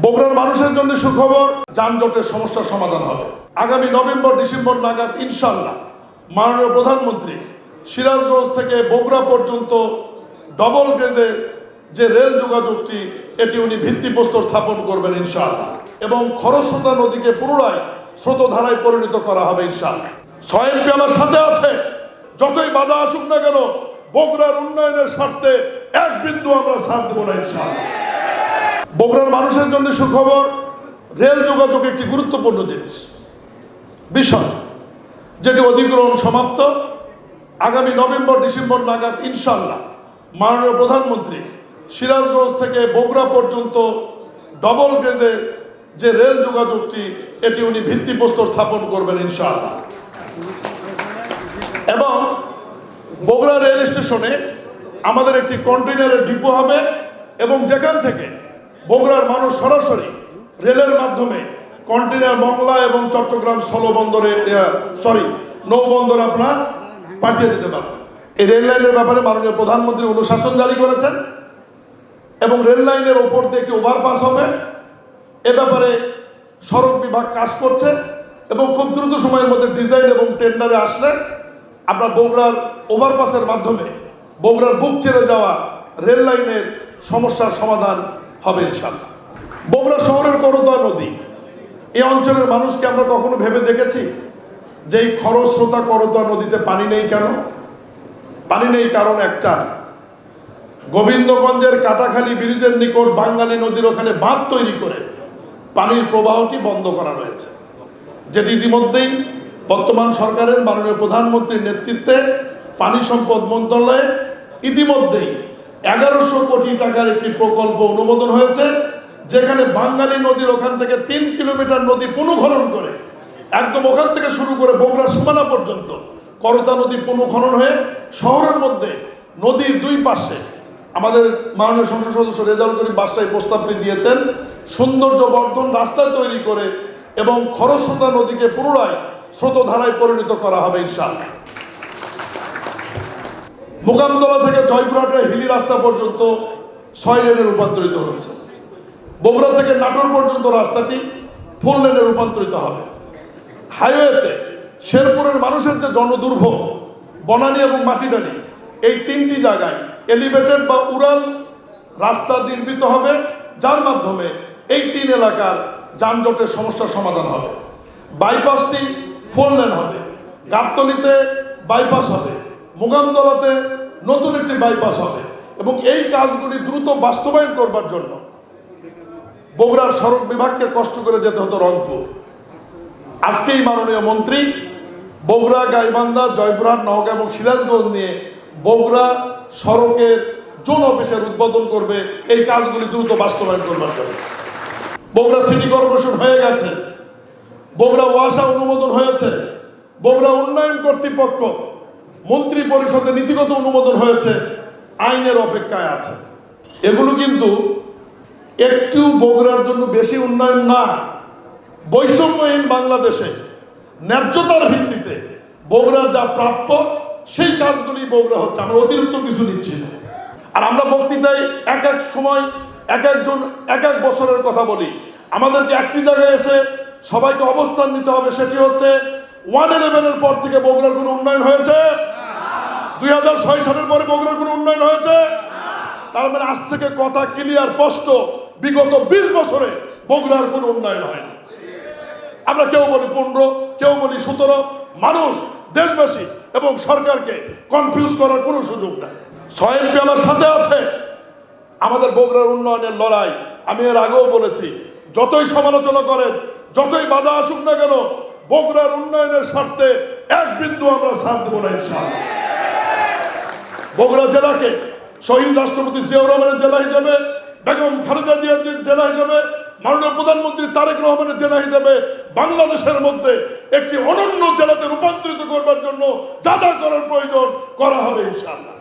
বগুড়ার মানুষের জন্য সুখবর, যানজটের সমস্যার সমাধান হবে। আগামী নভেম্বর ডিসেম্বর নাগাদ ইনশাআল্লাহ মাননীয় প্রধানমন্ত্রী সিরাজগঞ্জ থেকে বগুড়া পর্যন্ত ডবল গেজে যে রেল যোগাযোগটি এটি উনি ভিত্তিপ্রস্তর স্থাপন করবেন ইনশাআল্লাহ, এবং খরস্রোতা নদীকে পুনরায় স্রোতধারায় পরিণত করা হবে ইনশাআল্লাহ। স্বয়ং আমার সাথে আছে, যতই বাধা আসুক না কেন বগুড়ার উন্নয়নের স্বার্থে এক বিন্দু আমরা ছাড় দেব না ইনশাআল্লাহ। বগুড়ার মানুষের জন্য সুখবর, রেল যোগাযোগ একটি গুরুত্বপূর্ণ বিষয় যেটি অধিগ্রহণ সমাপ্ত। আগামী নভেম্বর ডিসেম্বর নাগাদ ইনশাআল্লাহ মাননীয় প্রধানমন্ত্রী সিরাজগঞ্জ থেকে বগুড়া পর্যন্ত ডবল গেজে যে রেল যোগাযোগটি এটি উনি ভিত্তিপ্রস্তর স্থাপন করবেন ইনশাআল্লাহ, এবং বগুড়া রেল স্টেশনে আমাদের একটি কন্টেইনারের ডিপো হবে, এবং যেখান থেকে বগুড়ার মানুষ সরাসরি রেলের মাধ্যমে কন্টেইনার মংলা এবং চট্টগ্রাম স্থলবন্দরে নৌবন্দর আপনার পাঠিয়ে দিতে পারবেন। এই রেল লাইনের ব্যাপারে মাননীয় প্রধানমন্ত্রী অনুশাসন জারি করেছেন, এবং রেল লাইনের ওপর দিয়ে একটি ওভারপাস হবে। এ ব্যাপারে সড়ক বিভাগ কাজ করছে, এবং খুব দ্রুত সময়ের মধ্যে ডিজাইন এবং টেন্ডারে আসলে আমরা বগুড়ার ওভারপাসের মাধ্যমে বগুড়ার বুক ছেড়ে যাওয়া রেল লাইনের সমস্যার সমাধান হবে ইনশাআল্লাহ। বগুড়া শহরের করতোয়া নদী, এই অঞ্চলের মানুষকে আমরা কখনো ভেবে দেখেছি যে এই খরস্রোতা করতোয়া নদীতে পানি নেই কেন? পানি নেই কারণ একটা, গোবিন্দগঞ্জের কাটাখালী ব্রিজের নিকট বাঙ্গালী নদীর ওখানে বাঁধ তৈরি করে পানির প্রবাহটি বন্ধ করা রয়েছে, যেটি ইতিমধ্যেই বর্তমান সরকারের মাননীয় প্রধানমন্ত্রীর নেতৃত্বে পানি সম্পদ মন্ত্রণালয়ে ইতিমধ্যেই 1100 কোটি টাকার একটি প্রকল্প অনুমোদন হয়েছে, যেখানে বাঙ্গালী নদীর ওখান থেকে 3 কিলোমিটার নদী পুনঃখনন করে একদম ওখান থেকে শুরু করে বগুড়া সীমানা পর্যন্ত করতোয়া নদী পুনঃখনন হয়ে শহরের মধ্যে নদীর দুই পাশে আমাদের মাননীয় সংসদ সদস্য রেজাউল করিম বাদশাহী প্রস্তাবটি দিয়েছেন, সৌন্দর্য বর্ধন রাস্তা তৈরি করে এবং খরস্রোতা নদীকে পুনরায় স্রোতধারায় পরিণত করা হবে ইনশাআল্লাহ। মোকামতলা থেকে জয়পুরহাটের হিলি রাস্তা পর্যন্ত 6 লেনে রূপান্তরিত হচ্ছে। বগুড়া থেকে নাটোর পর্যন্ত রাস্তাটি 4 লেনে রূপান্তরিত হবে। হাইওয়েতে শেরপুরের মানুষের যে জনদুর্ভোগ, বনানী এবং মাটিডালি, এই 3টি জায়গায় এলিভেটেড বা উড়াল রাস্তা নির্মিত হবে, যার মাধ্যমে এই 3 এলাকার যানজটের সমস্যার সমাধান হবে। বাইপাসটি 4 লেন হবে, গাবতলীতে বাইপাস হবে, মোকামতলাতে নতুন একটি বাইপাস হবে, এবং এই কাজগুলি দ্রুত বাস্তবায়ন করবার জন্য বগুড়ার সড়ক বিভাগকে কষ্ট করে যেতে হতো রংপুর। আজকেই মাননীয় মন্ত্রী বগুড়া, গাইবান্ধা, জয়পুরহাট, নওগাঁ এবং সিরাজগঞ্জ নিয়ে বগুড়া সড়কের জোন অফিসের উদ্বোধন করবে এই কাজগুলি দ্রুত বাস্তবায়ন করবার জন্য। বগুড়া সিটি কর্পোরেশন হয়ে গেছে, বগুড়া ওয়াসা অনুমোদন হয়েছে, বগুড়া উন্নয়ন কর্তৃপক্ষ মন্ত্রী পরিষদে নীতিগত অনুমোদন হয়েছে, আইনের অপেক্ষায় আছে। এগুলো কিন্তু একটু বগুড়ার জন্য বেশি উন্নয়ন না, বৈষম্যহীন বাংলাদেশে ন্যায্যতার ভিত্তিতে বগুড়ার যা প্রাপ্য সেই কাজগুলি বগুড়া হচ্ছে, আমরা অতিরিক্ত কিছু নিচ্ছি না। আর আমরা বক্তৃতায় এক এক সময় এক একজন এক এক বছরের কথা বলি, আমাদেরকে একটি জায়গায় এসে সবাইকে অবস্থান নিতে হবে, সেটি হচ্ছে 111-এর পর থেকে বগুড়ার কোনো উন্নয়ন হয়েছে? 2006 সালের পরে বগুড়ার কোনো উন্নয়ন হয়েছে? তার মানে আজ থেকে কথা ক্লিয়ার স্পষ্ট, বিগত 20 বছরে বগুড়ার কোনো উন্নয়ন হয়নি। আমরা কেউ বলি 15, কেউ বলি 17, মানুষ, দেশবাসী এবং সরকারকে কনফিউজ করার কোনো সুযোগ নাই। স্বয়ং আমার সাথে আছে, আমাদের বগুড়ার উন্নয়নের লড়াই আমি এর আগেও বলেছি, যতই সমালোচনা করেন, যতই বাধা আসুক না কেন বগুড়ার উন্নয়নের স্বার্থে এক বিন্দু আমরা ছাড় দেব না ইনশাআল্লাহ। বগুড়া জেলাকে শহীদ রাষ্ট্রপতি জিয়াউর রহমানের জেলা হিসেবে, বেগম খালেদা জিয়ার জেলা হিসেবে, মাননীয় প্রধানমন্ত্রী তারেক রহমানের জেলা হিসেবে বাংলাদেশের মধ্যে একটি অনন্য জেলাতে রূপান্তরিত করবার জন্য যা যা করার প্রয়োজন করা হবে ইনশাআল্লাহ।